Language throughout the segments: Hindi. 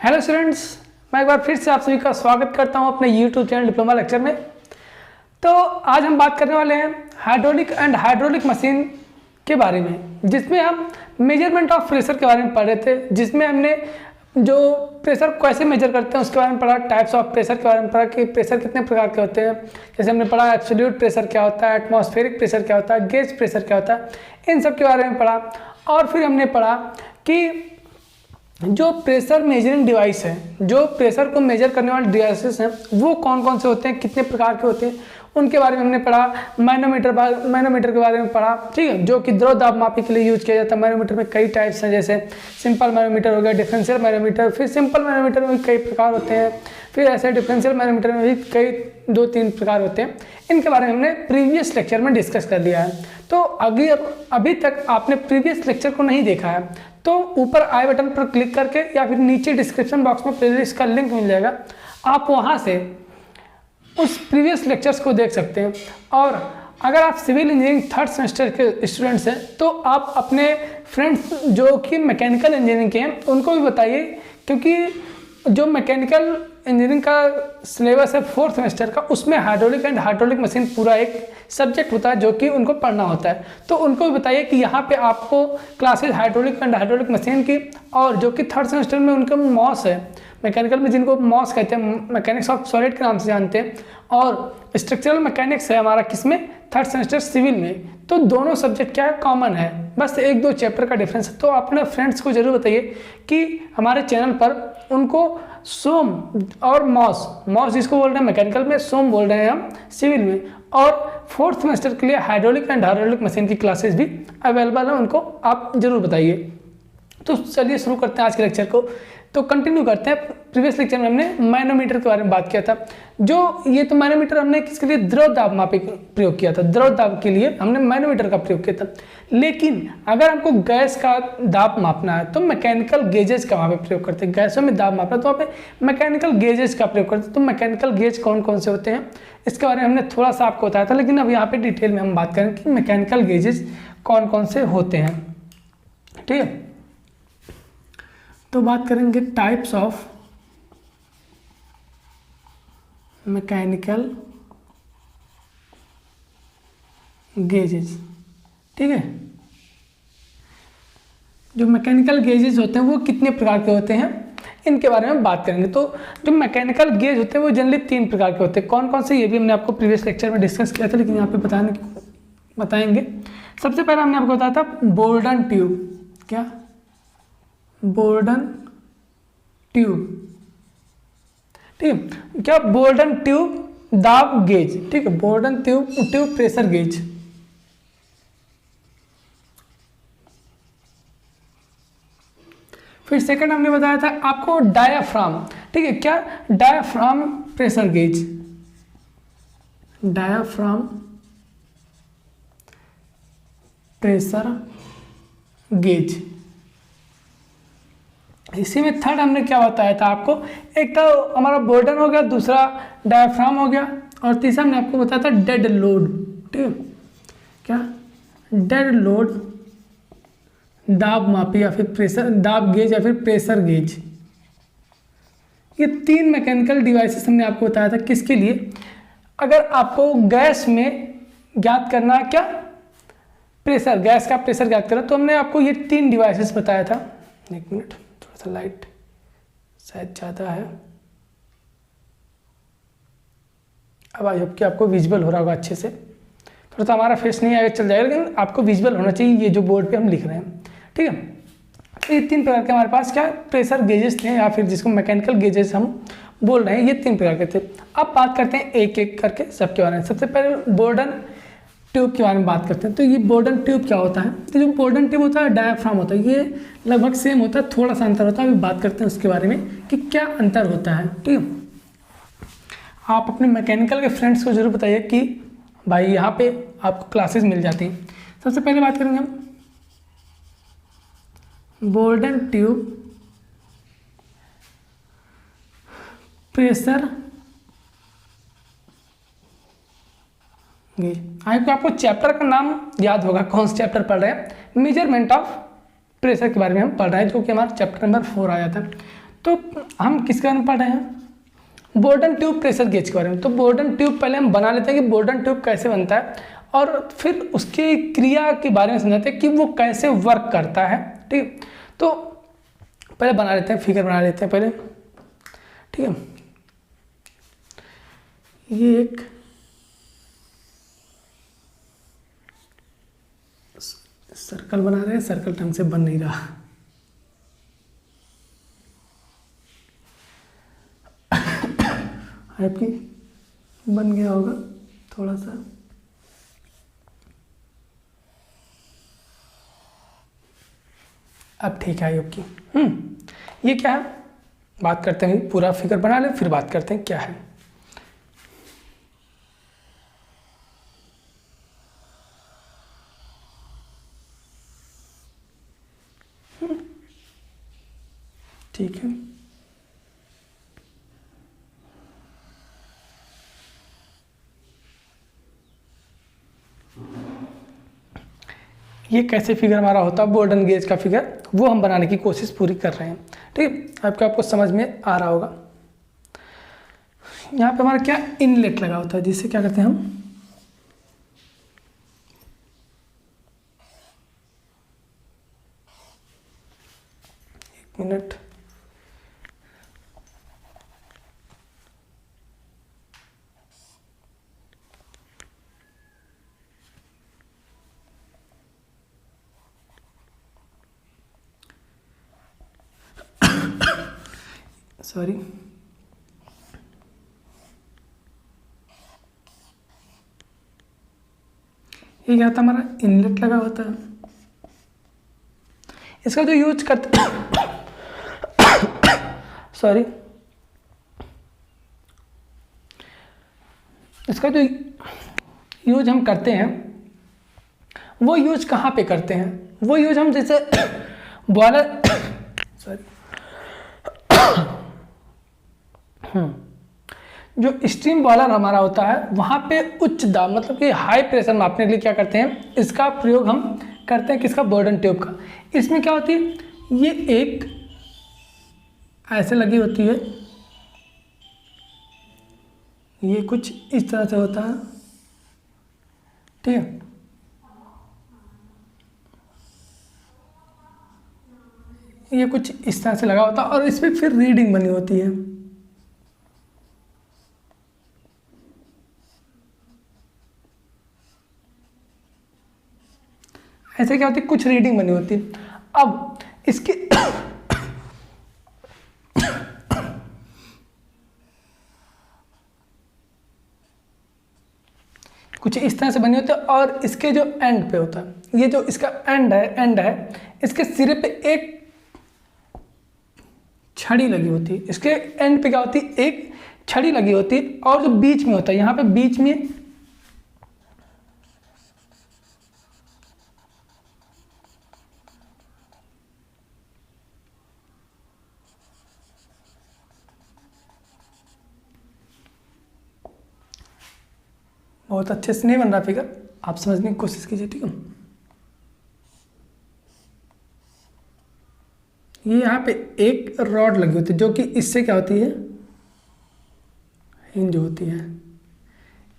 हेलो स्टूडेंट्स, मैं एक बार फिर से आप सभी का स्वागत करता हूं अपने यूट्यूब चैनल डिप्लोमा लेक्चर में। तो आज हम बात करने वाले हैं हाइड्रोलिक एंड हाइड्रोलिक मशीन के बारे में, जिसमें हम मेजरमेंट ऑफ प्रेशर के बारे में पढ़ रहे थे, जिसमें हमने जो प्रेशर को कैसे मेजर करते हैं उसके बारे में पढ़ा, टाइप्स ऑफ प्रेशर के बारे में पढ़ा कि प्रेशर कितने प्रकार के होते हैं। जैसे हमने पढ़ा एब्सोल्यूट प्रेशर क्या होता है, एटमॉस्फेरिक प्रेशर क्या होता है, गेज प्रेशर क्या होता है, इन सब के बारे में पढ़ा। और फिर हमने पढ़ा कि जो प्रेशर मेजरिंग डिवाइस है, जो प्रेशर को मेजर करने वाले डिवाइसेस हैं, वो कौन कौन से होते हैं, कितने प्रकार के होते हैं, उनके बारे में हमने पढ़ा। मैनोमीटर के बारे में पढ़ा, ठीक है, जो कि द्रव दाब मापी के लिए यूज किया जाता है। मैनोमीटर में कई टाइप्स हैं, जैसे सिंपल मैनोमीटर हो गया, डिफरेंशियल मैनोमीटर, फिर सिंपल मैनोमीटर में भी कई प्रकार होते हैं, फिर ऐसे डिफरेंशियल मैनोमीटर में भी कई 2-3 प्रकार होते हैं। इनके बारे में हमने प्रीवियस लेक्चर में डिस्कस कर लिया है। तो अभी तक आपने प्रीवियस लेक्चर को नहीं देखा है तो ऊपर आई बटन पर क्लिक करके या फिर नीचे डिस्क्रिप्शन बॉक्स में प्लेलिस्ट का लिंक मिल जाएगा, आप वहां से उस प्रीवियस लेक्चर्स को देख सकते हैं। और अगर आप सिविल इंजीनियरिंग 3rd सेमेस्टर के स्टूडेंट्स हैं तो आप अपने फ्रेंड्स जो कि मैकेनिकल इंजीनियरिंग के हैं उनको भी बताइए, क्योंकि जो मैकेनिकल इंजीनियरिंग का सिलेबस है 4th सेमेस्टर का, उसमें हाइड्रोलिक एंड हाइड्रोलिक मशीन पूरा एक सब्जेक्ट होता है जो कि उनको पढ़ना होता है। तो उनको भी बताइए कि यहाँ पे आपको classes hydraulic and hydraulic machine की, और जो कि 3rd सेमेस्टर में उनका मॉस है मैकेनिकल में, जिनको मॉस कहते हैं, मैकेनिक्स ऑफ सॉलिड के नाम से जानते हैं, और स्ट्रक्चरल मैकेनिक्स है हमारा किसमें, 3rd सेमेस्टर सिविल में। तो दोनों सब्जेक्ट क्या है, कॉमन है, बस 1-2 चैप्टर का डिफरेंस है। तो अपने फ्रेंड्स को जरूर बताइए कि हमारे चैनल पर उनको सोम और मॉस जिसको बोल रहे हैं मैकेनिकल में, सोम बोल रहे हैं हम सिविल में, और 4th सेमेस्टर के लिए हाइड्रोलिक एंड हाइड्रोलिक मशीन की क्लासेस भी अवेलेबल है, उनको आप जरूर बताइए। तो चलिए शुरू करते हैं आज के लेक्चर को। तो कंटिन्यू करते हैं। प्रीवियस लेक्चर में हमने मैनोमीटर के बारे में बात किया था। जो ये तो मैनोमीटर हमने किसके लिए, द्रव दाब मापी प्रयोग किया था, द्रव दाब के लिए हमने मैनोमीटर का प्रयोग किया था। लेकिन अगर हमको गैस का दाब मापना है तो मैकेनिकल गेजेस का वहाँ पे प्रयोग करते हैं। गैसों में दाब मापना तो वहाँ पे मैकेनिकल गेजेस का प्रयोग करते हैं। तो मैकेनिकल गेज कौन कौन से होते हैं इसके बारे में हमने थोड़ा सा आपको बताया था, लेकिन अब यहाँ पे डिटेल में हम बात करें कि मैकेनिकल गेजेस कौन कौन से होते हैं। ठीक है, तो बात करेंगे टाइप्स ऑफ मैकेनिकल गेजेस। ठीक है, जो मैकेनिकल गेजेस होते हैं वो कितने प्रकार के होते हैं इनके बारे में बात करेंगे। तो जो मैकेनिकल गेज होते हैं वो जनरली 3 प्रकार के होते हैं। कौन कौन से ये भी हमने आपको प्रीवियस लेक्चर में डिस्कस किया था, लेकिन यहाँ पे बताएंगे। सबसे पहले हमने आपको बताया था बोल्डन ट्यूब। क्या, बोल्डन ट्यूब। ठीक है, क्या, बोल्डन ट्यूब दाब गेज। ठीक है, बोल्डन ट्यूब प्रेशर गेज। फिर सेकंड हमने बताया था आपको डायाफ्राम। ठीक है, क्या, diaphragm pressure gauge. Diaphragm pressure gauge. इसी में थर्ड हमने क्या बताया था आपको, एक तो हमारा बोल्डन हो गया, दूसरा डायाफ्राम हो गया, और तीसरा हमने आपको बताया था डेड लोड। ठीक है, क्या, डेड लोड दाब मापी या फिर प्रेशर दाब गेज या फिर प्रेशर गेज। ये 3 मैकेनिकल डिवाइसेस हमने आपको बताया था किसके लिए, अगर आपको गैस में ज्ञात करना, क्या, प्रेशर, गैस का प्रेशर ज्ञात करना, तो हमने आपको ये 3 डिवाइसेस बताया था। एक मिनट, थोड़ा सा लाइट शायद ज़्यादा है। अब आई होप कि आपको विजुअल हो रहा होगा अच्छे से। थोड़ा सा हमारा फेस नहीं आगे चल जाएगा, लेकिन आपको विजुअल होना चाहिए ये जो बोर्ड पे हम लिख रहे हैं। ठीक है, तो ये 3 प्रकार के हमारे पास क्या प्रेशर गेजेस थे, या फिर जिसको मैकेनिकल गेजेस हम बोल रहे हैं, ये 3 प्रकार के थे। अब बात करते हैं एक एक करके सबके बारे में। सबसे पहले बोल्डन ट्यूब के बारे में बात करते हैं। तो ये बोल्डन ट्यूब क्या होता है, तो जो बोल्डन ट्यूब होता है डायाफ्राम होता है, ये लगभग सेम होता है, थोड़ा सा अंतर होता है। अभी बात करते हैं उसके बारे में कि क्या अंतर होता है। ठीक है, आप अपने मैकेनिकल के फ्रेंड्स को जरूर बताइए कि भाई यहाँ पे आपको क्लासेस मिल जाती हैं। सबसे पहले बात करेंगे हम बोल्डन ट्यूब प्रेशर आपको चैप्टर का नाम याद होगा, कौन सा चैप्टर पढ़ रहे हैं, मेजरमेंट ऑफ प्रेशर के बारे में हम पढ़ रहे हैं, जो कि हमारा चैप्टर नंबर 4 आ जाता है। तो हम किसके बारे में पढ़ रहे हैं, बोर्डन ट्यूब प्रेशर गेज के बारे में। तो बोर्डन ट्यूब पहले हम बना लेते हैं कि बोर्डन ट्यूब कैसे बनता है, और फिर उसकी क्रिया के बारे में समझाते हैं कि वो कैसे वर्क करता है। ठीक, तो पहले बना लेते हैं, फिगर बना लेते हैं पहले। ठीक है, ये एक सर्कल बना रहे हैं, सर्कल ढंग से बन नहीं रहा। आपकी बन गया होगा थोड़ा सा। अब ठीक है आपकी। ये क्या है, बात करते हैं, पूरा फिगर बना ले फिर बात करते हैं क्या है। ठीक है, ये कैसे फिगर हमारा होता है, बोर्डन गेज का फिगर, वो हम बनाने की कोशिश पूरी कर रहे हैं। ठीक, आपको समझ में आ रहा होगा। यहाँ पे हमारा क्या इनलेट लगा होता है, जिससे क्या करते हैं हम, एक मिनट, सॉरी, ये क्या था, हमारा इनलेट लगा होता है। इसका जो यूज करते सॉरी, इसका जो यूज हम करते हैं, वो यूज कहाँ पे करते हैं, वो यूज हम जैसे बॉयलर सॉरी जो स्टीम बॉयलर हमारा होता है, वहाँ पे उच्च दाब मतलब कि हाई प्रेशर मापने के लिए क्या करते हैं, इसका प्रयोग हम करते हैं, किसका, बोर्डन ट्यूब का। इसमें क्या होती है, ये एक ऐसे लगी होती है, ये कुछ इस तरह से होता है। ठीक है, ये कुछ इस तरह से लगा होता है, और इस पर फिर रीडिंग बनी होती है। ऐसे क्या होती है, कुछ रीडिंग बनी होती है। अब इसकी कुछ इस तरह से बनी होती है, और इसके जो एंड पे होता है, ये जो इसका एंड है, इसके सिरे पे एक छड़ी लगी होती है। इसके एंड पे क्या होती है, एक छड़ी लगी होती है, और जो बीच में होता है, यहाँ पे बीच में बहुत अच्छे से नहीं बन रहा फिगर, आप समझने की कोशिश कीजिए। ठीक है, ये यहाँ पे एक रॉड लगी होती है, जो कि इससे क्या होती है, हिंज होती है,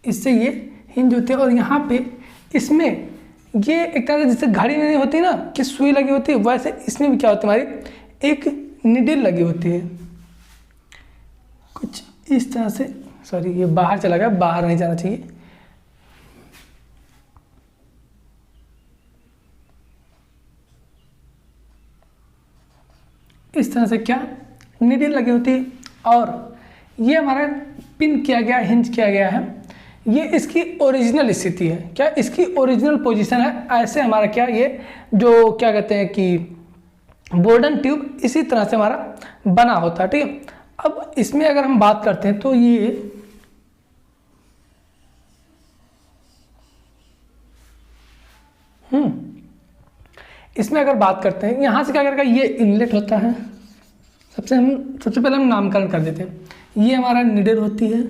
इससे ये हिंज होती है। और यहाँ पे इसमें ये एक तरह से जैसे घड़ी में नहीं होती ना कि सुई लगी होती है, वैसे इसमें भी क्या होती है, हमारी एक निडल लगी होती है कुछ इस तरह से। सॉरी, ये बाहर चला गया, बाहर नहीं जाना चाहिए। इस तरह से क्या निडल लगी होती है, और ये हमारा पिन किया गया, हिंज किया गया है। ये इसकी ओरिजिनल स्थिति है, क्या इसकी ओरिजिनल पोजीशन है। ऐसे हमारा क्या ये जो क्या कहते हैं कि बोर्डन ट्यूब इसी तरह से हमारा बना होता है। ठीक है, अब इसमें अगर हम बात करते हैं तो ये इसमें अगर बात करते हैं, यहाँ से क्या करेगा, ये इनलेट होता है। सबसे पहले हम नामकरण कर देते हैं। ये हमारा निडल होती है,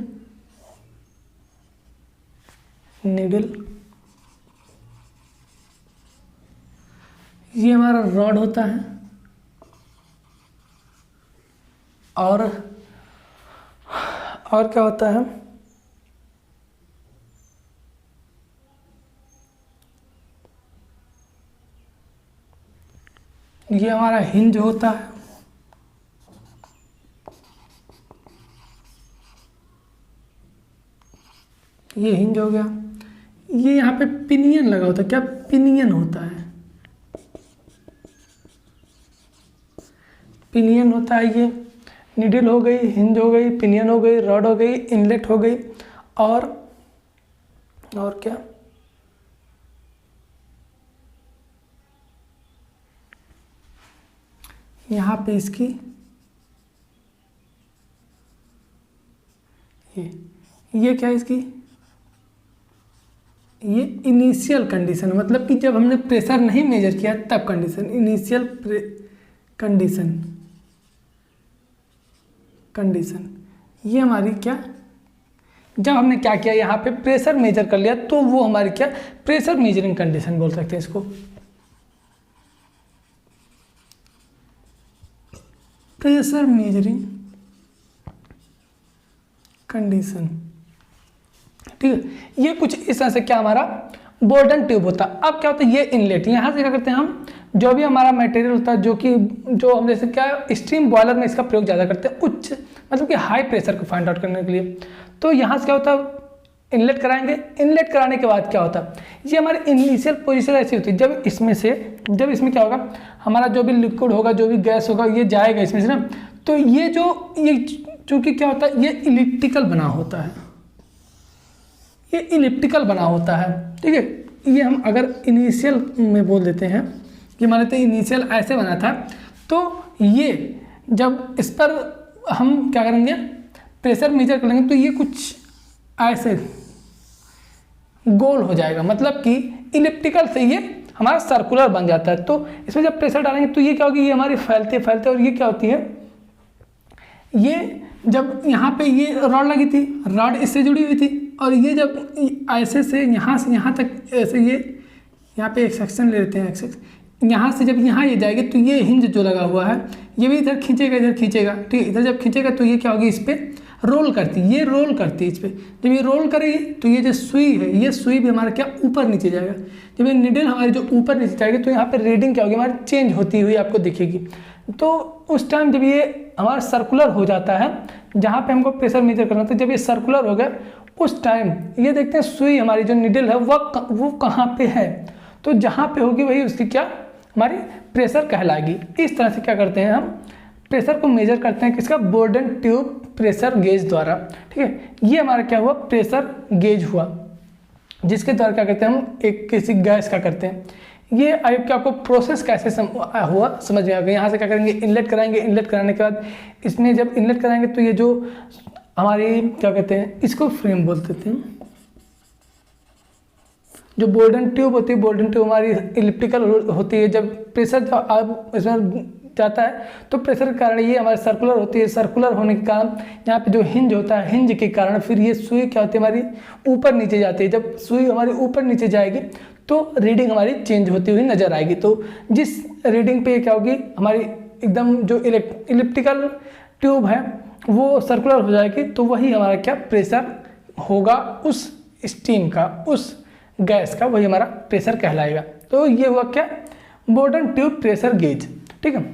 निडल, ये हमारा रॉड होता है, और क्या होता है, ये हमारा हिंज होता है, ये हिंज हो गया। ये यहाँ पे पिनियन लगा होता है, क्या पिनियन होता है, पिनियन होता है। ये निडल हो गई, हिंज हो गई, पिनियन हो गई, रॉड हो गई, इनलेट हो गई, और क्या, यहाँ पे इसकी ये क्या है इसकी, ये इनिशियल कंडीशन, मतलब कि जब हमने प्रेशर नहीं मेजर किया तब कंडीशन, इनिशियल कंडीशन ये हमारी क्या, जब हमने क्या किया यहाँ पे प्रेशर मेजर कर लिया तो वो हमारी क्या, प्रेशर मेजरिंग कंडीशन बोल सकते हैं इसको, प्रेशर मेजरिंग कंडीशन। ठीक है, ये कुछ इस तरह से क्या हमारा बोर्डन ट्यूब होता है। अब क्या होता है, ये इनलेट, यहाँ से क्या करते हैं हम, जो भी हमारा मटेरियल होता है, जो हम जैसे क्या स्टीम बॉयलर में इसका प्रयोग ज़्यादा करते हैं, उच्च मतलब कि हाई प्रेशर को फाइंड आउट करने के लिए। तो यहाँ से क्या होता है, इनलेट कराएंगे, इनलेट कराने के बाद क्या होता है, ये हमारी इनिशियल पोजीशन ऐसी होती है, जब इसमें क्या होगा, हमारा जो भी लिक्विड होगा, जो भी गैस होगा, ये जाएगा इसमें से ना, तो ये चूँकि क्या होता है, ये इलिप्टिकल बना होता है, ये इलिप्टिकल बना होता है। ठीक है, ये हम अगर इनिशियल में बोल देते हैं कि मान लेते हैं इनिशियल ऐसे बना था, तो ये जब इस पर हम क्या करेंगे, प्रेशर मेजर कर लेंगे, तो ये कुछ ऐसे गोल हो जाएगा, मतलब कि इलिप्टिकल से ये हमारा सर्कुलर बन जाता है। तो इसमें जब प्रेशर डालेंगे तो ये क्या होगी, ये हमारी फैलते और ये क्या होती है, ये जब यहाँ पे ये रॉड लगी थी, रॉड इससे जुड़ी हुई थी, और ये जब ऐसे से यहाँ तक ऐसे, ये यहाँ पे एक सेक्शन ले लेते हैं, एक सेक्शन यहाँ से जब यहाँ ये जाएगी तो ये हिंज जो लगा हुआ है ये भी इधर खींचेगा, ठीक है, इधर जब खींचेगा तो ये क्या होगी, इस पर रोल करती है इस पर। जब ये रोल करेगी तो ये जो सुई है, ये सुई भी हमारा क्या ऊपर नीचे जाएगा। जब ये निडल हमारी जो ऊपर नीचे जाएगी तो यहाँ पे रीडिंग क्या होगी, हमारी चेंज होती हुई आपको दिखेगी। तो उस टाइम जब ये हमारा सर्कुलर हो जाता है, जहाँ पे हमको प्रेशर मेजर करना था, जब ये सर्कुलर हो गया उस टाइम ये देखते हैं सुई हमारी जो निडल है वो कहाँ पे है, तो जहाँ पे होगी वही उसकी क्या हमारी प्रेशर कहलाएगी। इस तरह से क्या करते हैं, हम प्रेशर को मेजर करते हैं किसका, बोर्डन ट्यूब प्रेशर गेज द्वारा। ठीक है, ये हमारा क्या हुआ, प्रेशर गेज हुआ, जिसके द्वारा क्या करते हैं हम एक किसी गैस का करते हैं। ये आपको प्रोसेस कैसे हुआ समझ में आ गया। यहाँ से क्या करेंगे, इनलेट कराएंगे, इनलेट कराने के बाद इसमें जब इनलेट कराएंगे तो ये जो हमारी क्या कहते हैं, इसको फ्रेम बोलते थे, जो बोर्डन ट्यूब होती है, बोर्डन ट्यूब हमारी इलिप्टिकल होती है। जब प्रेशर जब आप इसमें जाता है तो प्रेशर के कारण ये हमारी सर्कुलर होती है, सर्कुलर होने के कारण यहाँ पे जो हिंज होता है, हिंज के कारण फिर ये सुई क्या होती है हमारी ऊपर नीचे जाती है। जब सुई हमारी ऊपर नीचे जाएगी तो रीडिंग हमारी चेंज होती हुई नजर आएगी। तो जिस रीडिंग पे क्या होगी, हमारी एकदम जो इलिप्टिकल ट्यूब है वो सर्कुलर हो जाएगी, तो वही हमारा क्या प्रेशर होगा उस स्टीम का, उस गैस का, वही हमारा प्रेशर कहलाएगा। तो ये हुआ क्या, बोर्डन ट्यूब प्रेशर गेज। ठीक है,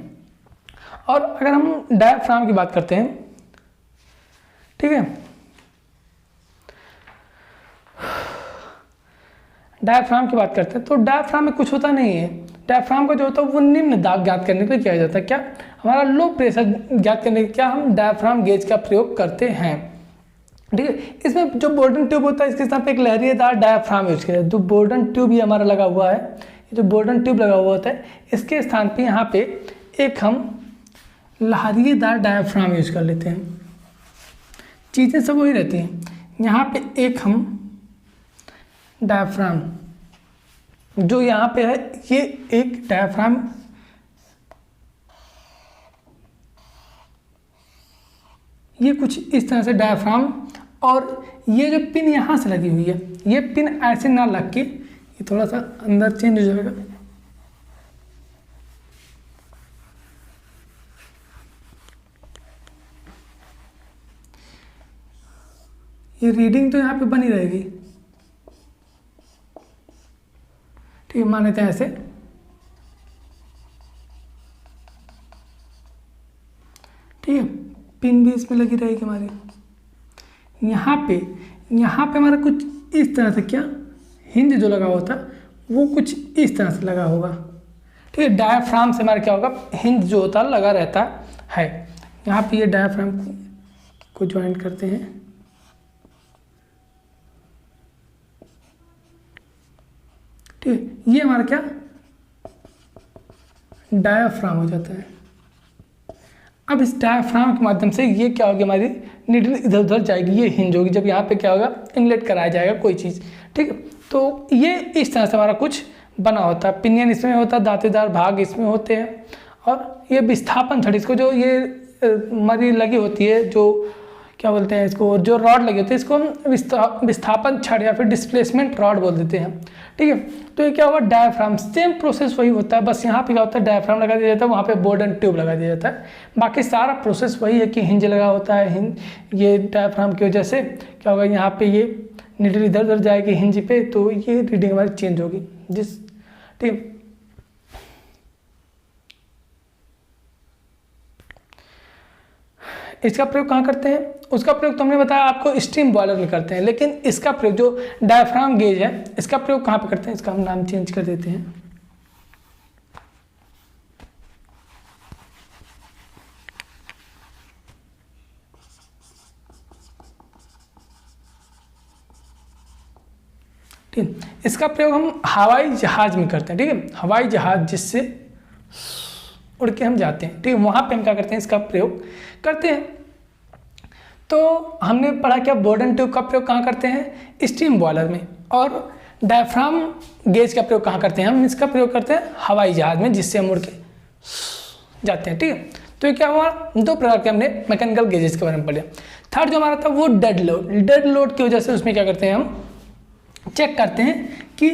और अगर हम डायाफ्राम की बात करते हैं, ठीक है, डायाफ्राम की बात करते हैं तो डायाफ्राम में कुछ होता नहीं है। डायाफ्राम का जो होता है वो निम्न दाब ज्ञात करने के लिए किया जाता है, क्या हमारा लो प्रेशर ज्ञात करने के लिए क्या हम डायाफ्राम गेज का प्रयोग करते हैं। ठीक है, इसमें जो बोर्डन ट्यूब होता है इसके साथ पे एक लहरियेदार डायाफ्राम यूज किया है। जो बोर्डन ट्यूब ये हमारा लगा हुआ है, ये जो बोर्डन ट्यूब लगा हुआ होता है इसके स्थान पे यहाँ पे एक हम लहरियेदार डायाफ्राम यूज कर लेते हैं। चीज़ें सब वही रहती हैं। यहाँ पे एक हम डायाफ्राम जो यहाँ पे है, ये एक डायाफ्राम, ये कुछ इस तरह से डायाफ्राम, और ये जो पिन यहाँ से लगी हुई है, ये पिन ऐसे ना लग के ये थोड़ा सा अंदर चेंज हो जाएगा, ये रीडिंग तो यहाँ पे बनी रहेगी, ठीक है, मान लेते हैं ऐसे। ठीक है, पिन भी इसमें लगी रहेगी हमारी। यहाँ पे हमारा कुछ इस तरह से, क्या हिंज जो लगा होता वो कुछ इस तरह से लगा होगा। ठीक है, डायाफ्राम से हमारा क्या होगा, हिंज जो होता है लगा रहता है। यहाँ पे ये डायाफ्राम को ज्वाइन करते हैं। ठीक है, ये हमारा क्या डायाफ्राम हो जाता है। अब इस डायाफ्राम के माध्यम से ये क्या होगी, हमारी नीडल इधर उधर जाएगी, ये हिंज होगी। जब यहाँ पे क्या होगा, इनलेट कराया जाएगा कोई चीज़। ठीक है, तो ये इस तरह से हमारा कुछ बना होता है। पिनियन इसमें होता है, दांतेदार भाग इसमें होते हैं, और ये विस्थापन छड़, इसको जो ये हमारी लगी होती है, जो क्या बोलते हैं इसको, जो रॉड लगी होती है, इसको हम विस्थापन छड़ या फिर डिस्प्लेसमेंट रॉड बोल देते हैं। ठीक है, तो ये क्या होगा, डायाफ्राम, सेम प्रोसेस वही होता है, बस यहाँ पे क्या होता है, डायाफ्राम लगा दिया जाता है, वहाँ पे बोर्डन ट्यूब लगा दिया जाता है। बाकी सारा प्रोसेस वही है कि हिंज लगा होता है। ये डायाफ्राम की वजह से क्या होगा, यहाँ पे ये नीडल इधर उधर जाएगी हिंज पे, तो ये रीडिंग हमारी चेंज होगी। ठीक, इसका प्रयोग कहाँ करते हैं, उसका प्रयोग तो हमने बताया आपको स्टीम बॉयलर में करते हैं, लेकिन इसका प्रयोग जो डायफ्राम गेज है, इसका प्रयोग कहाँ पे करते हैं, इसका हम नाम चेंज कर देते हैं। ठीक, इसका प्रयोग हम हवाई जहाज में करते हैं। ठीक है, हवाई जहाज जिससे उड़ के हम जाते हैं, ठीक है, वहाँ पे हम क्या करते हैं, इसका प्रयोग करते हैं। तो हमने पढ़ा क्या, बोर्डन ट्यूब का प्रयोग कहाँ करते हैं, स्टीम बॉयलर में, और डायफ्राम गेज का प्रयोग कहाँ करते हैं, हम इसका प्रयोग करते हैं हवाई जहाज में, जिससे हम उड़ के जाते हैं। ठीक है, तो ये क्या हुआ, दो प्रकार के हमने मैकेनिकल गेजेस के बारे में पढ़ा। थर्ड जो हमारा था वो डेड लोड। डेड लोड की वजह से उसमें क्या करते हैं, हम चेक करते हैं कि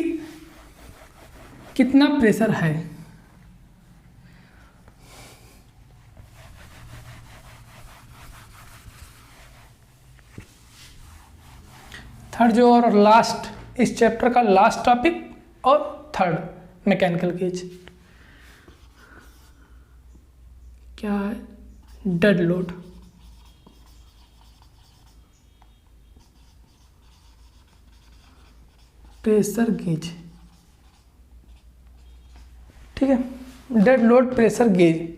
कितना प्रेशर है। थर्ड जो और लास्ट इस चैप्टर का लास्ट टॉपिक और थर्ड मैकेनिकल गेज क्या है, डेड लोड। प्रेशर गेज, ठीक है, डेड लोड प्रेशर गेज।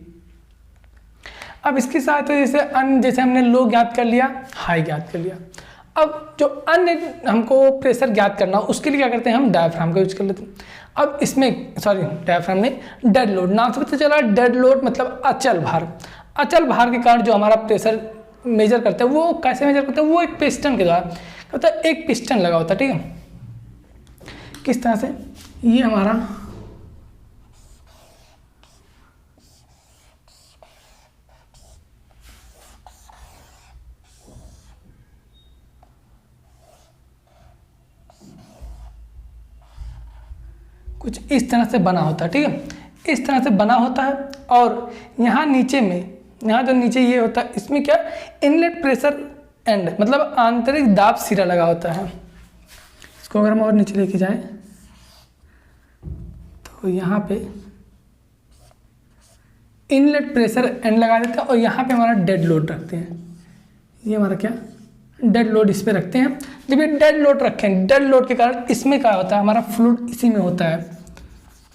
अब इसके साथ जैसे हमने लो ज्ञात कर लिया, हाई ज्ञात कर लिया। अब जो अन्य हमको प्रेशर ज्ञात करना हो उसके लिए क्या करते हैं, हम डायफ्राम का यूज कर लेते हैं। अब इसमें डायफ्राम में डेड लोड, नाम से पता चला डेड लोड मतलब अचल भार। अचल भार के कारण जो हमारा प्रेशर मेजर करते हैं, वो कैसे मेजर करते हैं, वो एक पिस्टन के द्वारा होता है। एक पिस्टन लगा होता है, ठीक है, किस तरह से, ये हमारा कुछ इस तरह से बना होता है। ठीक है, इस तरह से बना होता है, और यहाँ नीचे में, यहाँ जो नीचे ये होता है, इसमें क्या इनलेट प्रेशर एंड मतलब आंतरिक दाब सिरा लगा होता है। इसको अगर हम और नीचे लेके जाएं तो यहाँ पे इनलेट प्रेशर एंड लगा देते हैं, और यहाँ पे हमारा डेड लोड रखते हैं। ये हमारा क्या डेड लोड इस पे रखते हैं। जब ये डेड लोड रखें, डेड लोड के कारण इसमें क्या होता है, हमारा फ्लूइड इसी में होता है।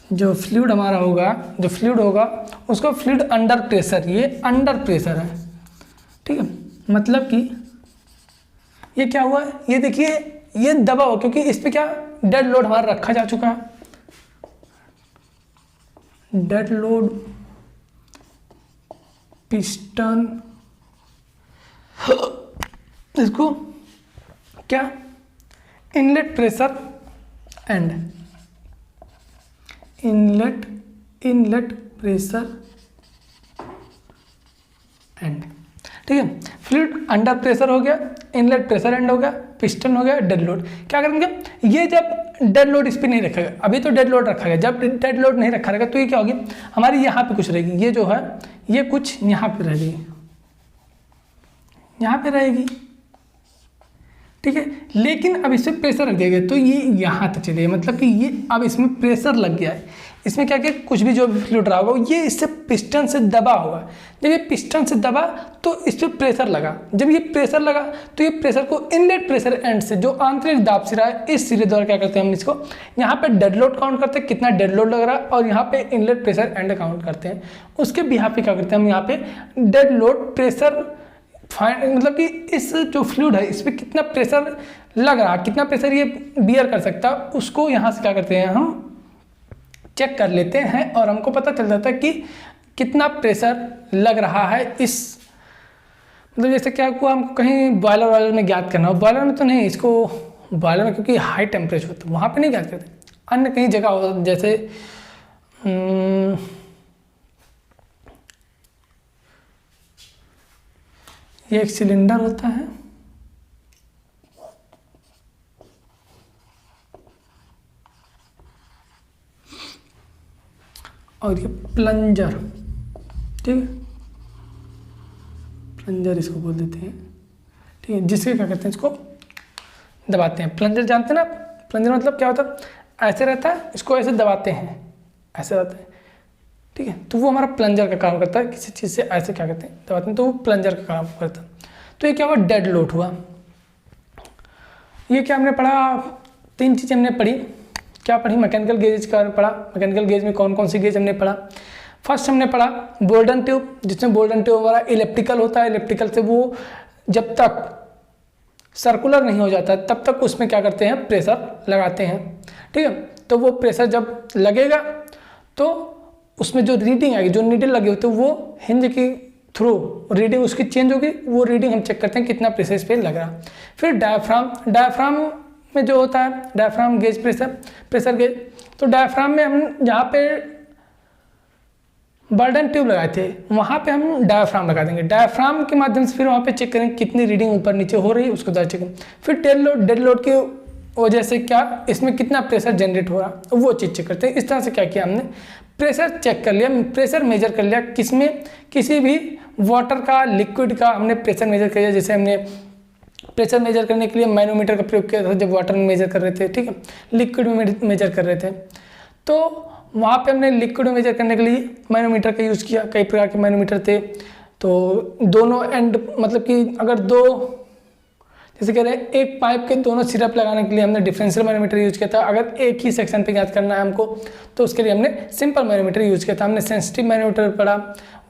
जो फ्लूइड हमारा होगा, जो फ्लूइड होगा उसको फ्लूइड अंडर प्रेशर, ये अंडर प्रेशर है। ठीक है, मतलब कि ये क्या हुआ, ये देखिए ये दबा हो, क्योंकि इस पे क्या डेड लोड हमारा रखा जा चुका है। डेड लोड पिस्टन, इसको क्या inlet pressure and inlet pressure and, ठीक है, फ्लूइड अंडर प्रेशर हो गया, इनलेट प्रेशर एंड हो गया, पिस्टन हो गया, डेड लोड। क्या करेंगे, ये जब डेड लोड इस पर नहीं रखा गया, अभी तो डेड लोड रखा गया, जब डेड लोड नहीं रखा रहेगा तो ये क्या होगी, हमारी यहाँ पे कुछ रहेगी, ये जो है ये कुछ यहाँ पे रहेगी, यहाँ पे रहेगी। ठीक है। लेकिन अब इसमें प्रेशर रख दिया गया तो ये यहाँ तक चले, मतलब कि ये अब इसमें प्रेशर लग गया है। इसमें क्या क्या कुछ भी जो भी फ्लूइड रहा होगा ये इससे पिस्टन से दबा होगा। जब ये पिस्टन से दबा तो इस पर प्रेशर लगा। जब ये प्रेशर लगा तो ये प्रेशर को इनलेट प्रेशर एंड से, जो आंतरिक दाब सिरा है, इस सिरे द्वारा क्या करते हैं हम इसको यहाँ पे डेड लोड काउंट करते हैं, कितना डेड लोड लग रहा है, और यहाँ पे इनलेट प्रेशर एंड काउंट करते हैं। उसके भी यहाँ पे क्या करते हैं हम यहाँ पे डेड लोड प्रेशर फाइंड, मतलब कि इस जो फ्लूइड है इस पर कितना प्रेशर लग रहा है, कितना प्रेशर ये बियर कर सकता है, उसको यहाँ से क्या करते हैं हम चेक कर लेते हैं और हमको पता चल जाता है कि कितना प्रेशर लग रहा है इस, मतलब जैसे क्या हुआ हमको कहीं बॉयलर वायलर में ज्ञात करना हो, बॉयलर में तो नहीं, इसको बॉयलर में क्योंकि हाई टेम्परेचर होता है वहाँ पे नहीं ज्ञात करते, अन्य कहीं जगह हो, जैसे ये एक सिलेंडर होता है और ये प्लंजर, ठीक है, प्लंजर इसको बोल देते हैं, ठीक है, जिसके क्या करते हैं इसको दबाते हैं। प्लंजर जानते हैं ना, प्लंजर मतलब क्या होता है, ऐसे रहता है, इसको ऐसे दबाते हैं, ऐसे रहता है, ठीक है, तो वो हमारा प्लंजर का काम करता है। किसी चीज़ से ऐसे क्या करते हैं दबाते हैं तो वो प्लंजर का काम करता है। तो ये क्या हुआ, डेड लोड हुआ। ये क्या हमने पढ़ा, 3 चीज़ें हमने पढ़ी। क्या पढ़ी, मैकेनिकल गेज का पढ़ा, मैकेनिकल गेज में कौन कौन सी गेज हमने पढ़ा। फर्स्ट हमने पढ़ा बोल्डन ट्यूब, जिसमें बोल्डन ट्यूब हमारा इलेप्टिकल होता है, इलेप्टिकल से वो जब तक सर्कुलर नहीं हो जाता तब तक उसमें क्या करते हैं प्रेशर लगाते हैं, ठीक है। तो वो प्रेशर जब लगेगा तो उसमें जो रीडिंग आएगी, जो नीडल लगे होते हैं वो हिंज की थ्रू रीडिंग उसकी चेंज होगी, वो रीडिंग हम चेक करते हैं कितना प्रेशर इस पर लग रहा। फिर डायफ्राम, डायफ्राम में जो होता है डायफ्राम गेज, प्रेशर गेज, तो डायफ्राम में हम जहाँ पे बर्डन ट्यूब लगाए थे वहाँ पे हम डायफ्राम लगा देंगे। डायफ्राम के माध्यम से फिर वहाँ पे चेक करेंगे कितनी रीडिंग ऊपर नीचे हो रही है, उसको ज़्यादा चेक करें। फिर डेड लोड की वजह से क्या इसमें कितना प्रेशर जनरेट हो रहा वो चीज़ चेक करते हैं। इस तरह से क्या किया हमने, प्रेशर चेक कर लिया, प्रेशर मेजर कर लिया, किसमें किसी भी वाटर का, लिक्विड का हमने प्रेशर मेजर कर लिया। जैसे हमने प्रेशर मेजर करने के लिए मैनोमीटर का प्रयोग किया था जब वाटर में मेजर कर रहे थे, ठीक है, लिक्विड में मेजर कर रहे थे, तो वहाँ पे हमने लिक्विड में मेजर करने के लिए मैनोमीटर का यूज़ किया। कई प्रकार के मैनोमीटर थे, तो दोनों एंड, मतलब कि अगर दो, जैसे कह रहे हैं एक पाइप के दोनों सिरप लगाने के लिए हमने डिफरेंशियल मैनोमीटर यूज़ किया था। अगर एक ही सेक्शन पे ज्ञात करना है हमको तो उसके लिए हमने सिंपल मैनोमीटर यूज़ किया था। हमने सेंसिटिव मैनोमीटर पढ़ा,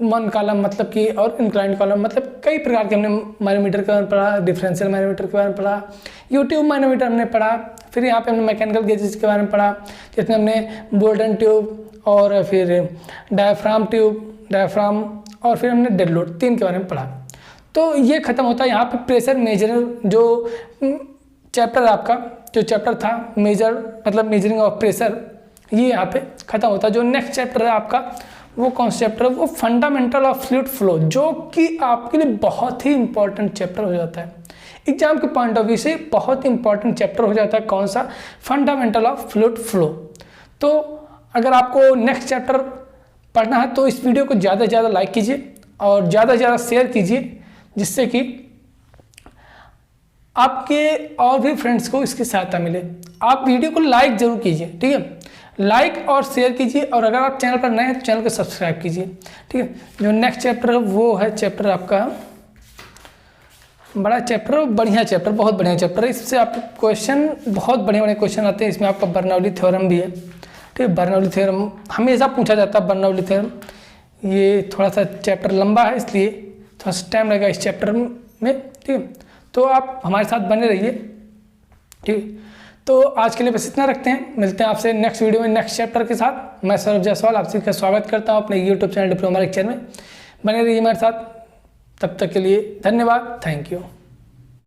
1 कॉलम मतलब कि, और इंक्लाइंड कॉलम, मतलब कई प्रकार के हमने मैनोमीटर के बारे में पढ़ा, डिफरेंशियल मैनोमीटर के बारे में पढ़ा, यूट्यूब मैनोमीटर हमने पढ़ा। फिर यहाँ पे हमने मैकेनिकल गेजेस के बारे में पढ़ा, जिसमें हमने बोल्डन ट्यूब और फिर डायफ्राम और फिर हमने डेड लोड, 3 के बारे में पढ़ा। तो ये खत्म होता है यहाँ पे प्रेशर मेजर, जो चैप्टर आपका जो चैप्टर था मेजर मतलब मेजरिंग ऑफ प्रेशर, ये यहाँ पे खत्म होता है। जो नेक्स्ट चैप्टर है आपका वो कौन सा चैप्टर है, वो फंडामेंटल ऑफ फ्लूइड फ्लो, जो कि आपके लिए बहुत ही इंपॉर्टेंट चैप्टर हो जाता है। एग्जाम के पॉइंट ऑफ व्यू से बहुत इंपॉर्टेंट चैप्टर हो जाता है। कौन सा, फंडामेंटल ऑफ फ्लूइड फ्लो। तो अगर आपको नेक्स्ट चैप्टर पढ़ना है तो इस वीडियो को ज़्यादा से ज़्यादा लाइक कीजिए और ज़्यादा से ज़्यादा शेयर कीजिए, जिससे कि आपके और भी फ्रेंड्स को इसकी सहायता मिले। आप वीडियो को लाइक जरूर कीजिए, ठीक है, लाइक और शेयर कीजिए, और अगर आप चैनल पर नए हैं तो चैनल को सब्सक्राइब कीजिए, ठीक है। जो नेक्स्ट चैप्टर है वो है चैप्टर आपका, बड़ा चैप्टर, बढ़िया चैप्टर, बहुत बढ़िया चैप्टर है। इससे आपके क्वेश्चन बहुत बढ़िया क्वेश्चन आते हैं। इसमें आपका बर्नौली थ्योरम भी है, ठीक है, बर्नौली थ्योरम हमेशा पूछा जाता है। बर्नौली थ्योरम ये थोड़ा सा चैप्टर लंबा है, इसलिए थोड़ा सा टाइम लगेगा इस चैप्टर में, ठीक है। तो आप हमारे साथ बने रहिए, ठीक है। तो आज के लिए बस इतना रखते हैं, मिलते हैं आपसे नेक्स्ट वीडियो में नेक्स्ट चैप्टर के साथ। मैं सौरभ जायसवाल आप सभी का स्वागत करता हूँ अपने यूट्यूब चैनल डिप्लोमा लेक्चर में। बने रहिए हमारे साथ, तब तक के लिए धन्यवाद, थैंक यू।